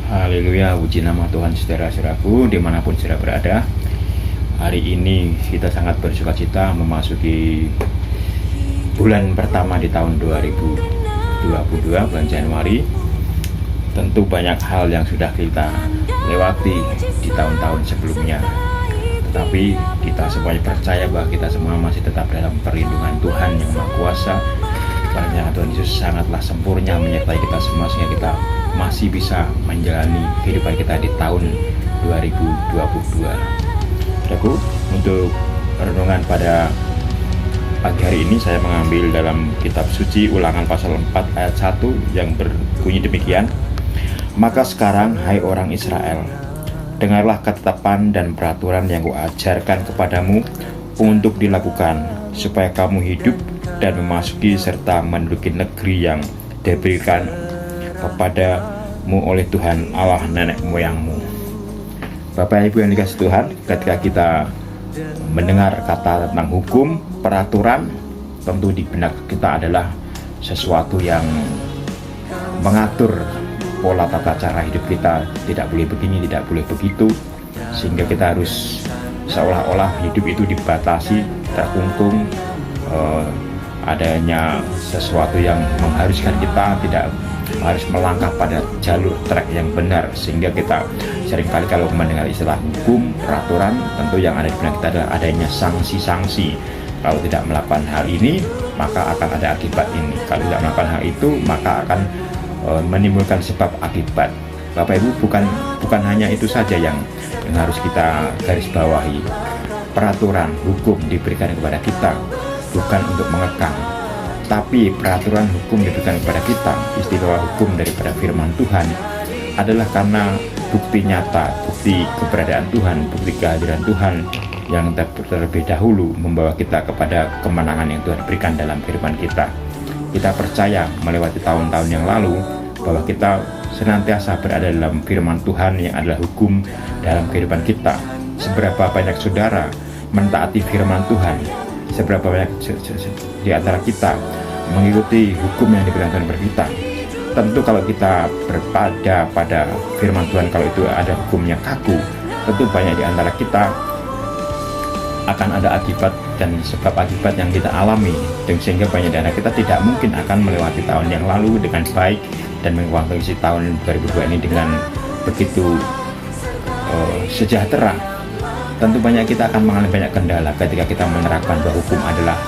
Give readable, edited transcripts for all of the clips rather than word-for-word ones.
Haleluya, puji nama Tuhan saudara-saudaraku dimanapun saudara berada. Hari ini kita sangat bersuka cita memasuki bulan pertama di tahun 2022, bulan Januari. Tentu banyak hal yang sudah kita lewati di tahun-tahun sebelumnya, tetapi kita semuanya percaya bahwa kita semua masih tetap dalam perlindungan Tuhan yang Maha Kuasa. Karena Tuhan Yesus sangatlah sempurna menyertai kita semua, sehingga kita masih bisa menjalani kehidupan kita di tahun 2022. Saudaraku, untuk renungan pada pagi hari ini saya mengambil dalam kitab suci Ulangan pasal 4 ayat 1 yang berbunyi demikian. Maka sekarang, hai orang Israel, dengarlah ketetapan dan peraturan yang kuajarkan kepadamu untuk dilakukan, supaya kamu hidup dan memasuki serta menduduki negeri yang diberikan kepadamu oleh Tuhan Allah nenek moyangmu. Bapak Ibu yang dikasihi Tuhan, ketika kita mendengar kata tentang hukum, peraturan, tentu di benak kita adalah sesuatu yang mengatur pola tata cara hidup kita. Tidak boleh begini, tidak boleh begitu, sehingga kita harus seolah-olah hidup itu dibatasi, terkungkung, adanya sesuatu yang mengharuskan kita tidak harus melangkah pada jalur trek yang benar, sehingga kita seringkali kalau mendengar istilah hukum, peraturan, tentu yang ada di benak kita adalah adanya sanksi-sanksi. Kalau tidak melakukan hal ini, maka akan ada akibat ini. Kalau tidak melakukan hal itu, maka akan menimbulkan sebab akibat. Bapak Ibu, bukan hanya itu saja yang harus kita garis bawahi. Peraturan hukum diberikan kepada kita bukan untuk mengekang, tapi peraturan hukum diberikan kepada kita, istilah hukum daripada firman Tuhan adalah karena bukti nyata, bukti keberadaan Tuhan, bukti kehadiran Tuhan yang terlebih dahulu membawa kita kepada kemenangan yang Tuhan berikan dalam kehidupan kita. Kita percaya melewati tahun-tahun yang lalu bahwa kita senantiasa berada dalam firman Tuhan yang adalah hukum dalam kehidupan kita. Seberapa banyak saudara mentaati firman Tuhan, seberapa banyak di antara kita mengikuti hukum yang diberikan Tuhan kepada kita. Tentu kalau kita berpada pada firman Tuhan, kalau itu ada hukumnya kaku, tentu banyak di antara kita akan ada akibat dan sebab akibat yang kita alami, dan sehingga banyak di antara kita tidak mungkin akan melewati tahun yang lalu dengan baik dan mengisi tahun 2002 ini dengan begitu sejahtera. Tentu banyak kita akan mengalami banyak kendala ketika kita menerapkan bahwa hukum adalah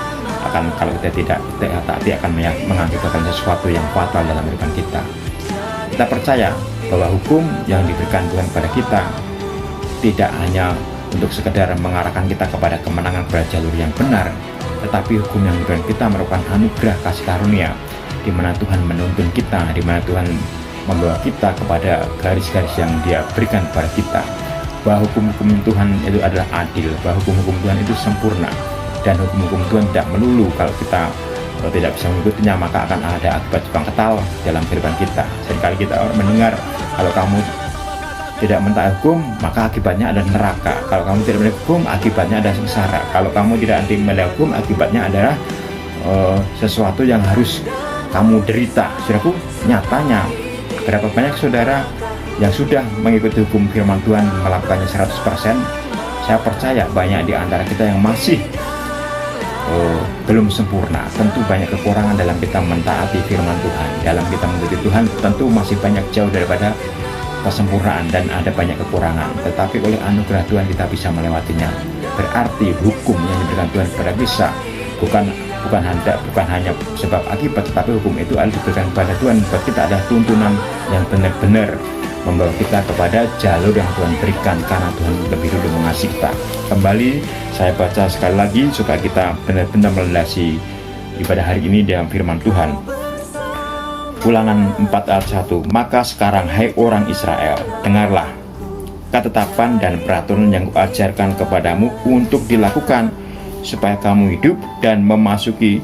kalau kita tidak taati akan mengakibatkan sesuatu yang fatal dalam kehidupan kita. Kita percaya bahwa hukum yang diberikan Tuhan kepada kita tidak hanya untuk sekedar mengarahkan kita kepada kemenangan pada jalur yang benar, tetapi hukum yang diberikan kita merupakan anugerah kasih karunia, di mana Tuhan menuntun kita, di mana Tuhan membawa kita kepada garis-garis yang Dia berikan kepada kita, bahwa hukum-hukum Tuhan itu adalah adil, bahwa hukum-hukum Tuhan itu sempurna, dan hukum-hukum Tuhan tidak melulu kalau kita tidak bisa mengikutinya maka akan ada akibat jebang ketal dalam kehidupan kita. Seringkali kita mendengar, kalau kamu tidak mentaati hukum maka akibatnya ada neraka, kalau kamu tidak mentaati hukum akibatnya ada sengsara, kalau kamu tidak mentaati hukum akibatnya adalah sesuatu yang harus kamu derita. Saudaraku, nyatanya berapa banyak saudara yang sudah mengikuti hukum firman Tuhan, melakukannya 100%, saya percaya banyak di antara kita yang masih belum sempurna. Tentu banyak kekurangan dalam kita mentaati firman Tuhan, dalam kita mengikuti Tuhan, tentu masih banyak jauh daripada kesempurnaan dan ada banyak kekurangan, tetapi oleh anugerah Tuhan kita bisa melewatinya. Berarti hukum yang diberikan Tuhan kepada kita bukan hanya sebab akibat, tetapi hukum itu adalah diberikan kepada Tuhan buat kita adalah tuntunan yang benar-benar membawa kita kepada jalur yang Tuhan berikan karena Tuhan lebih dulu mengasihi kita. Kembali saya baca sekali lagi supaya kita benar-benar melandasi ibadah hari ini dalam firman Tuhan. Ulangan 4 ayat 1. Maka sekarang, hai orang Israel, dengarlah ketetapan dan peraturan yang kuajarkan kepadamu untuk dilakukan, supaya kamu hidup dan memasuki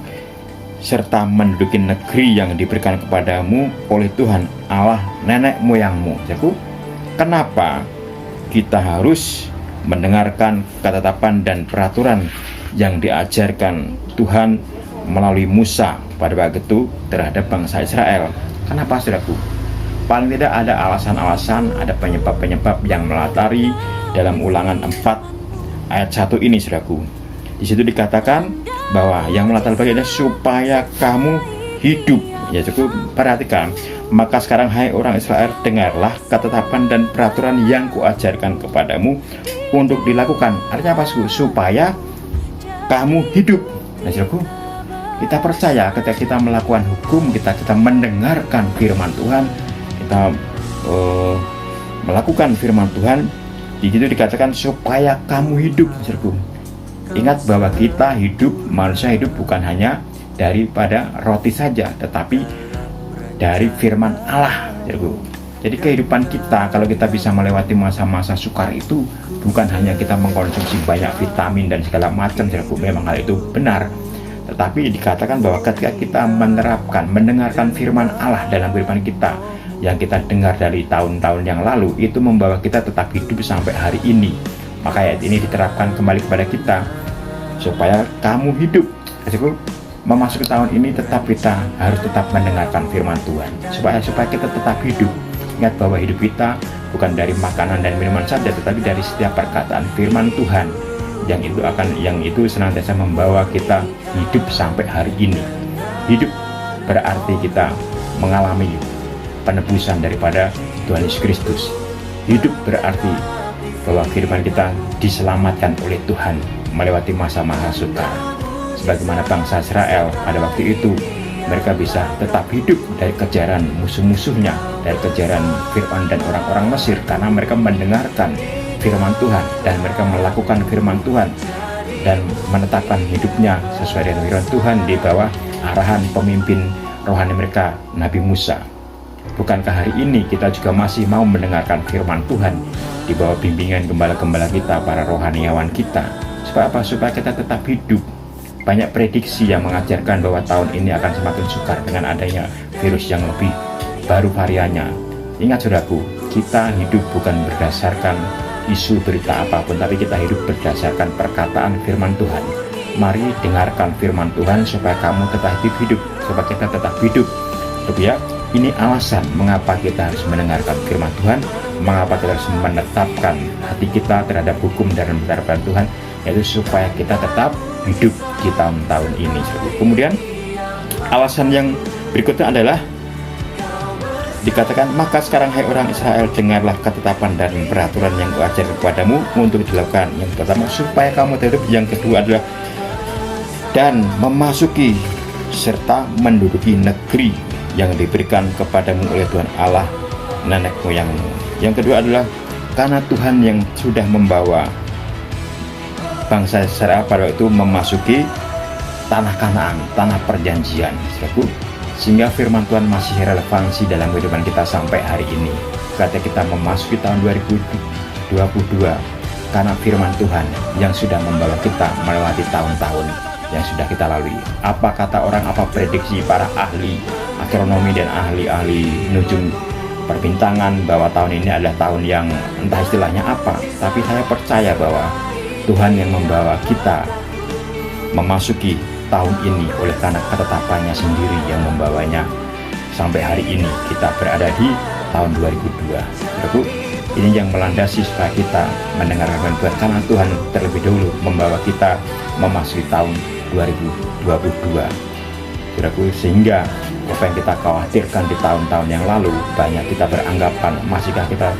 serta menduduki negeri yang diberikan kepadamu oleh Tuhan Allah nenek moyangmu. Jadi, kenapa kita harus mendengarkan ketetapan dan peraturan yang diajarkan Tuhan melalui Musa pada waktu itu terhadap bangsa Israel? Kenapa, saudaraku? Paling tidak ada alasan-alasan, ada penyebab-penyebab yang melatari dalam Ulangan 4 ayat 1 ini, saudaraku. Di situ dikatakan bahwa yang melatar belakang adalah supaya kamu hidup. Ya, cukup perhatikan. Maka sekarang hai orang Israel, dengarlah ketetapan dan peraturan yang kuajarkan kepadamu untuk dilakukan. Artinya apa? Supaya kamu hidup. Nah, saudaraku, kita percaya ketika kita melakukan hukum, kita mendengarkan firman Tuhan, kita melakukan firman Tuhan. Di situ dikatakan supaya kamu hidup, saudaraku. Ingat bahwa kita hidup, manusia hidup bukan hanya daripada roti saja, tetapi dari firman Allah, saudaraku. Jadi kehidupan kita, kalau kita bisa melewati masa-masa sukar itu, bukan hanya kita mengkonsumsi banyak vitamin dan segala macam, saudaraku. Memang hal itu benar, tetapi dikatakan bahwa ketika kita menerapkan, mendengarkan firman Allah dalam kehidupan kita, yang kita dengar dari tahun-tahun yang lalu, itu membawa kita tetap hidup sampai hari ini. Maka ayat ini diterapkan kembali kepada kita, supaya kamu hidup. Jadi memasuki tahun ini tetap kita harus tetap mendengarkan firman Tuhan, supaya kita tetap hidup. Ingat bahwa hidup kita bukan dari makanan dan minuman saja, tetapi dari setiap perkataan firman Tuhan yang itu senantiasa membawa kita hidup sampai hari ini. Hidup berarti kita mengalami penebusan daripada Tuhan Yesus Kristus. Hidup berarti bahwa kehidupan kita diselamatkan oleh Tuhan melewati masa-masa sukar. Sebagaimana bangsa Israel pada waktu itu, mereka bisa tetap hidup dari kejaran musuh-musuhnya, dari kejaran Fir'aun dan orang-orang Mesir, karena mereka mendengarkan firman Tuhan dan mereka melakukan firman Tuhan dan menetapkan hidupnya sesuai dengan firman Tuhan di bawah arahan pemimpin rohani mereka, Nabi Musa. Bukankah hari ini kita juga masih mau mendengarkan firman Tuhan di bawah bimbingan gembala-gembala kita, para rohaniawan kita? Supaya apa? Supaya kita tetap hidup. Banyak prediksi yang mengajarkan bahwa tahun ini akan semakin sukar dengan adanya virus yang lebih baru variannya. Ingat, saudaraku, kita hidup bukan berdasarkan isu berita apapun, tapi kita hidup berdasarkan perkataan firman Tuhan. Mari dengarkan firman Tuhan supaya kamu tetap hidup, supaya kita tetap hidup. Ya, ini alasan mengapa kita harus mendengarkan firman Tuhan, mengapa kita harus menetapkan hati kita terhadap hukum dan peraturan Tuhan, yaitu supaya kita tetap hidup di tahun-tahun ini. Kemudian alasan yang berikutnya adalah dikatakan, maka sekarang hai orang Israel, dengarlah ketetapan dan peraturan yang kuajar kepadamu untuk dilakukan. Yang pertama, supaya kamu hidup. Yang kedua adalah dan memasuki serta menduduki negeri yang diberikan kepadamu oleh Tuhan Allah nenek moyangmu. Yang kedua adalah karena Tuhan yang sudah membawa bangsa Israel pada itu memasuki tanah Kanaan, tanah perjanjian, sehingga firman Tuhan masih relevansi dalam kehidupan kita sampai hari ini. Ketika kita memasuki tahun 2022, karena firman Tuhan yang sudah membawa kita melewati tahun-tahun yang sudah kita lalui. Apa kata orang, apa prediksi para ahli astronomi dan ahli-ahli nujum perbintangan bahwa tahun ini adalah tahun yang entah istilahnya apa, tapi saya percaya bahwa Tuhan yang membawa kita memasuki tahun ini oleh karena ketetapannya sendiri yang membawanya sampai hari ini kita berada di tahun 2002. Saudaraku, ini yang melandasi supaya kita mendengarkan Tuhan, karena Tuhan terlebih dahulu membawa kita memasuki tahun 2022. Saudaraku, sehingga apa yang kita khawatirkan di tahun-tahun yang lalu, banyak kita beranggapan masihkah kita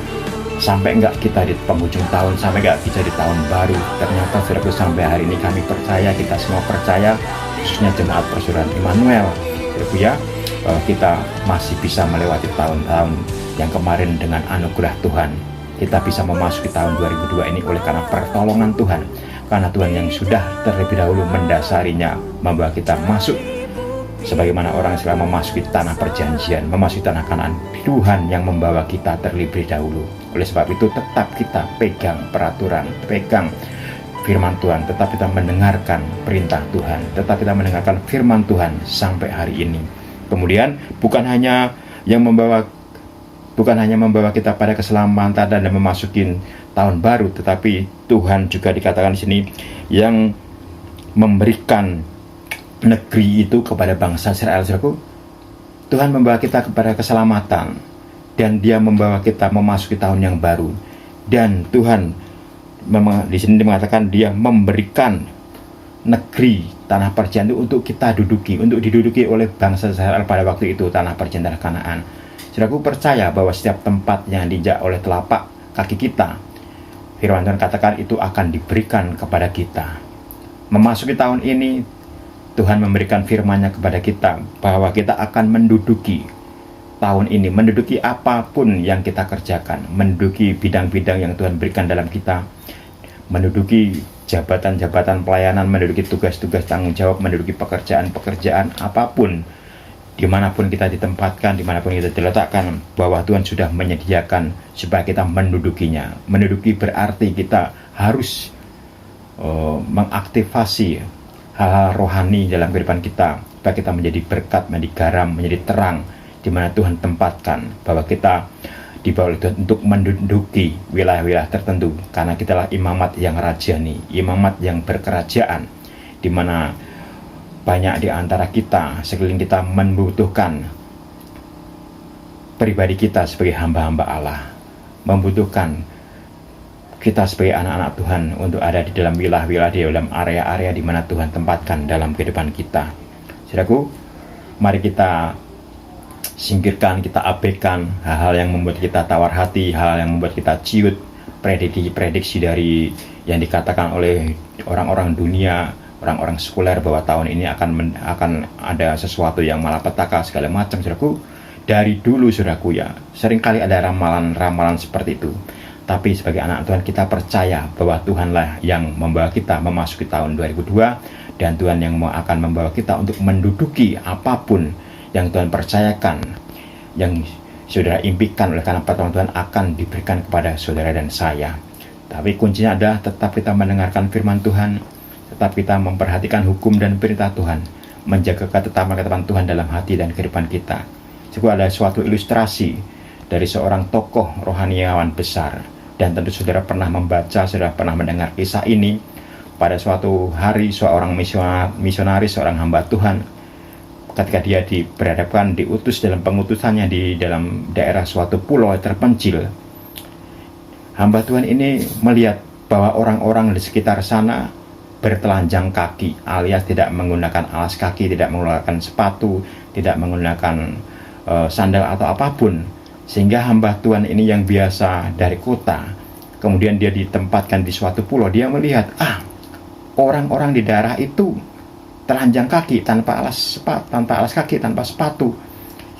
sampai enggak kita di penghujung tahun, sampai enggak bisa di tahun baru. Ternyata saudaraku, sampai hari ini kami percaya, kita semua percaya, khususnya jemaat Persaudaraan Immanuel, saudaraku ya, bahwa kita masih bisa melewati tahun-tahun yang kemarin dengan anugerah Tuhan. Kita bisa memasuki tahun 2002 ini oleh karena pertolongan Tuhan, karena Tuhan yang sudah terlebih dahulu mendasarinya, membawa kita masuk sebagaimana orang Israel memasuki tanah perjanjian, memasuki tanah Kanaan. Tuhan yang membawa kita terlebih dahulu. Oleh sebab itu tetap kita pegang peraturan, pegang firman Tuhan, tetap kita mendengarkan perintah Tuhan, tetap kita mendengarkan firman Tuhan sampai hari ini. Kemudian bukan hanya membawa kita pada keselamatan dan memasuki tahun baru, tetapi Tuhan juga dikatakan di sini yang memberikan negeri itu kepada bangsa Israel. Tuhan membawa kita kepada keselamatan. dan Dia membawa kita memasuki tahun yang baru. Dan Tuhan di sini mengatakan Dia memberikan negeri tanah perjanjian itu untuk kita duduki, untuk diduduki oleh bangsa Israel pada waktu itu, tanah perjanjian Kanaan. Saudaraku percaya bahwa setiap tempat yang diinjak oleh telapak kaki kita, firman Tuhan katakan itu akan diberikan kepada kita. Memasuki tahun ini, Tuhan memberikan firman-Nya kepada kita bahwa kita akan menduduki tahun ini, menduduki apapun yang kita kerjakan, menduduki bidang-bidang yang Tuhan berikan dalam kita, menduduki jabatan-jabatan pelayanan, menduduki tugas-tugas tanggung jawab, menduduki pekerjaan-pekerjaan apapun, dimanapun kita ditempatkan, dimanapun kita diletakkan, bahwa Tuhan sudah menyediakan supaya kita mendudukinya. Menduduki berarti kita harus mengaktifasi hal-hal rohani dalam kehidupan kita, supaya kita menjadi berkat, menjadi garam, menjadi terang, di mana Tuhan tempatkan, bahwa kita dibawa oleh Tuhan untuk menduduki wilayah-wilayah tertentu, karena kitalah imamat yang rajani, imamat yang berkerajaan, di mana banyak di antara kita, sekeliling kita membutuhkan pribadi kita sebagai hamba-hamba Allah, membutuhkan kita sebagai anak-anak Tuhan untuk ada di dalam wilayah-wilayah, di dalam area-area di mana Tuhan tempatkan dalam kehidupan kita. Saudaraku, mari kita singkirkan, kita abaikan hal-hal yang membuat kita tawar hati, hal yang membuat kita ciut, prediksi dari yang dikatakan oleh orang-orang dunia, orang-orang sekuler, bahwa tahun ini akan ada sesuatu yang malapetaka segala macam. Saudaraku, dari dulu saudaraku ya, seringkali ada ramalan-ramalan seperti itu. Tapi sebagai anak Tuhan, kita percaya bahwa Tuhanlah yang membawa kita memasuki tahun 2002, dan Tuhan yang akan membawa kita untuk menduduki apapun yang Tuhan percayakan, yang saudara impikan oleh karena pertolongan Tuhan akan diberikan kepada saudara dan saya. Tapi kuncinya adalah tetap kita mendengarkan firman Tuhan, tetap kita memperhatikan hukum dan perintah Tuhan, menjaga ketetapan-ketetapan Tuhan dalam hati dan kehidupan kita. Sebuah ada suatu ilustrasi dari seorang tokoh rohaniawan besar, dan tentu saudara pernah membaca, saudara pernah mendengar kisah ini. Pada suatu hari seorang misionaris, seorang hamba Tuhan, ketika dia diutus dalam pengutusannya di dalam daerah suatu pulau terpencil, hamba Tuhan ini melihat bahwa orang-orang di sekitar sana bertelanjang kaki, alias tidak menggunakan alas kaki, tidak menggunakan sepatu, tidak menggunakan sandal atau apapun. Sehingga hamba Tuhan ini yang biasa dari kota, kemudian dia ditempatkan di suatu pulau, dia melihat, orang-orang di daerah itu telanjang kaki, tanpa alas kaki, tanpa sepatu,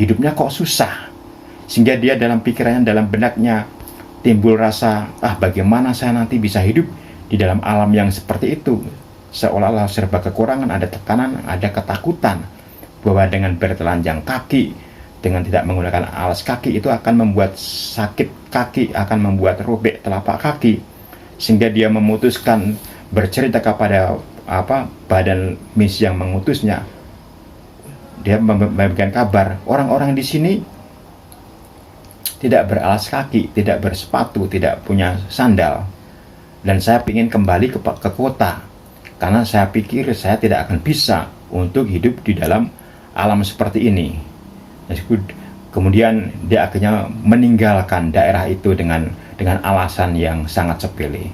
hidupnya kok susah. Sehingga dia dalam pikirannya, dalam benaknya timbul rasa, bagaimana saya nanti bisa hidup di dalam alam yang seperti itu, seolah-olah serba kekurangan, ada tekanan, ada ketakutan bahwa dengan bertelanjang kaki, dengan tidak menggunakan alas kaki, itu akan membuat sakit kaki, akan membuat robek telapak kaki. Sehingga dia memutuskan bercerita kepada badan misi yang mengutusnya. Dia memberikan kabar, orang-orang di sini tidak beralas kaki, tidak bersepatu, tidak punya sandal, dan saya ingin kembali ke kota, karena saya pikir saya tidak akan bisa untuk hidup di dalam alam seperti ini. Kemudian dia akhirnya meninggalkan daerah itu dengan alasan yang sangat sepele.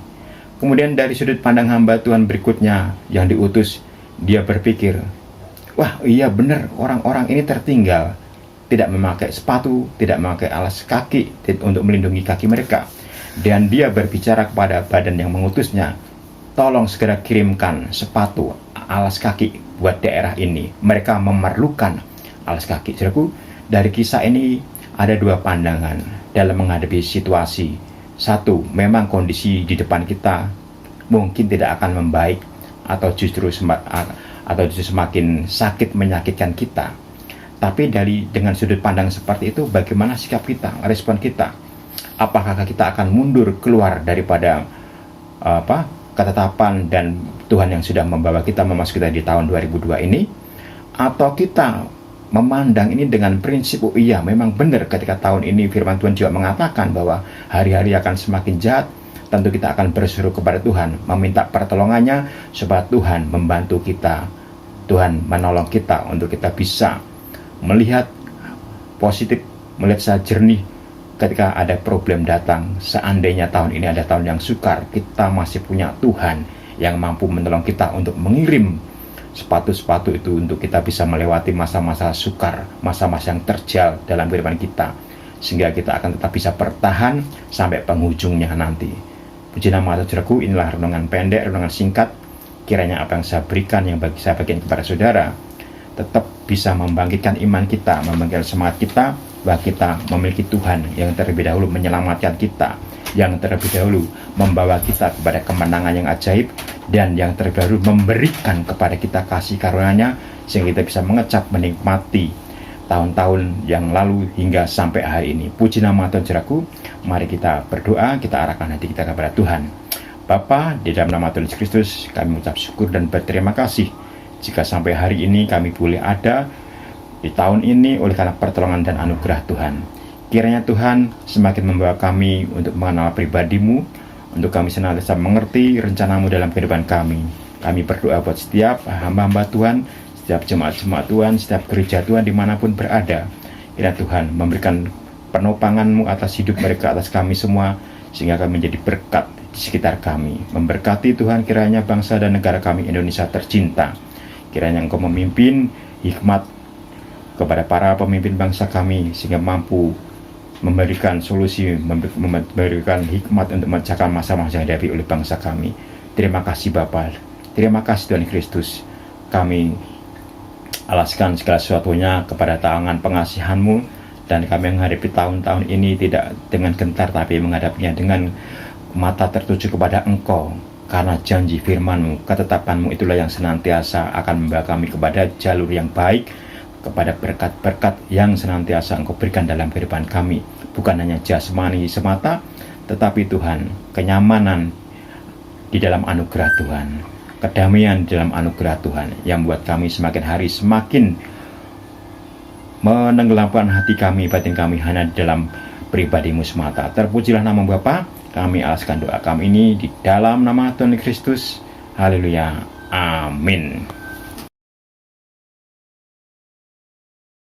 Kemudian dari sudut pandang hamba Tuhan berikutnya yang diutus, dia berpikir, wah iya benar, orang-orang ini tertinggal, tidak memakai sepatu, tidak memakai alas kaki untuk melindungi kaki mereka. Dan dia berbicara kepada badan yang mengutusnya, tolong segera kirimkan sepatu, alas kaki buat daerah ini, mereka memerlukan alas kaki. Saudaraku, dari kisah ini ada dua pandangan dalam menghadapi situasi. Satu, memang kondisi di depan kita mungkin tidak akan membaik, atau justru semakin sakit menyakitkan kita. Tapi dengan sudut pandang seperti itu, bagaimana sikap kita, respon kita? Apakah kita akan mundur keluar daripada ketetapan dan Tuhan yang sudah membawa kita memasuki di tahun 2002 ini, atau kita memandang ini dengan prinsip, oh iya memang benar ketika tahun ini firman Tuhan juga mengatakan bahwa hari-hari akan semakin jahat, tentu kita akan berseru kepada Tuhan, meminta pertolongannya supaya Tuhan membantu kita, Tuhan menolong kita untuk kita bisa melihat positif, melihat secara jernih ketika ada problem datang, seandainya tahun ini ada tahun yang sukar, kita masih punya Tuhan yang mampu menolong kita untuk mengirim sepatu-sepatu itu untuk kita bisa melewati masa-masa sukar, masa-masa yang terjal dalam kehidupan kita, sehingga kita akan tetap bisa bertahan sampai penghujungnya nanti. Puji nama Tuhan saudaraku, inilah renungan pendek, renungan singkat. Kiranya apa yang saya berikan, yang saya bagikan kepada saudara, tetap bisa membangkitkan iman kita, membangkitkan semangat kita, bahwa kita memiliki Tuhan yang terlebih dahulu menyelamatkan kita, yang terlebih dahulu membawa kita kepada kemenangan yang ajaib, dan yang terlebih dahulu memberikan kepada kita kasih karunia-Nya, sehingga kita bisa mengecap menikmati tahun-tahun yang lalu hingga sampai hari ini. Puji nama Tuhan saudaraku. Mari kita berdoa, kita arahkan hati kita kepada Tuhan. Bapa, di dalam nama Tuhan Yesus Kristus, kami mengucap syukur dan berterima kasih jika sampai hari ini kami boleh ada di tahun ini oleh karena pertolongan dan anugerah Tuhan. Kiranya Tuhan semakin membawa kami untuk mengenal pribadi-Mu, untuk kami senantiasa mengerti rencana-Mu dalam kehidupan kami. Kami berdoa buat setiap hamba-hamba Tuhan, setiap jemaat-jemaat Tuhan, setiap gereja Tuhan dimanapun berada. Kiranya Tuhan memberikan penopang-Mu atas hidup mereka, atas kami semua, sehingga kami menjadi berkat di sekitar kami. Memberkati Tuhan kiranya bangsa dan negara kami Indonesia tercinta. Kiranya Engkau memimpin hikmat kepada para pemimpin bangsa kami, sehingga mampu memberikan solusi, memberikan hikmat untuk memecahkan masa-masa yang dihadapi oleh bangsa kami. Terima kasih Bapa, terima kasih Tuhan Kristus. Kami alaskan segala sesuatunya kepada tangan pengasihan-Mu, dan kami menghadapi tahun-tahun ini tidak dengan gentar, tapi menghadapinya dengan mata tertuju kepada Engkau, karena janji firman-Mu, ketetapan-Mu itulah yang senantiasa akan membawa kami kepada jalur yang baik, kepada berkat-berkat yang senantiasa Engkau berikan dalam kehidupan kami. Bukan hanya jasmani semata, tetapi Tuhan, kenyamanan di dalam anugerah Tuhan, kedamaian di dalam anugerah Tuhan, yang membuat kami semakin hari semakin menenggelamkan hati kami, batin kami hanya di dalam pribadi-Mu semata. Terpujilah nama Bapa. Kami alaskan doa kami ini di dalam nama Tuhan Kristus. Haleluya. Amin.